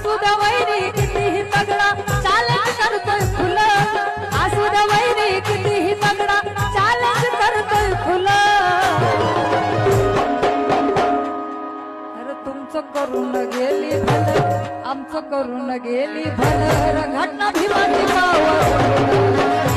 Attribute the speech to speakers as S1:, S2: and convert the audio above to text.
S1: असू द्या वैरी कितीही तगडा चॅलेंज करतोय फुल असू द्या वैरी कितीही तगडा चॅलेंज करतोय फुल अरे तुमचं करून गेली भल आमचं करून गेली भल घटना भीमाची पाव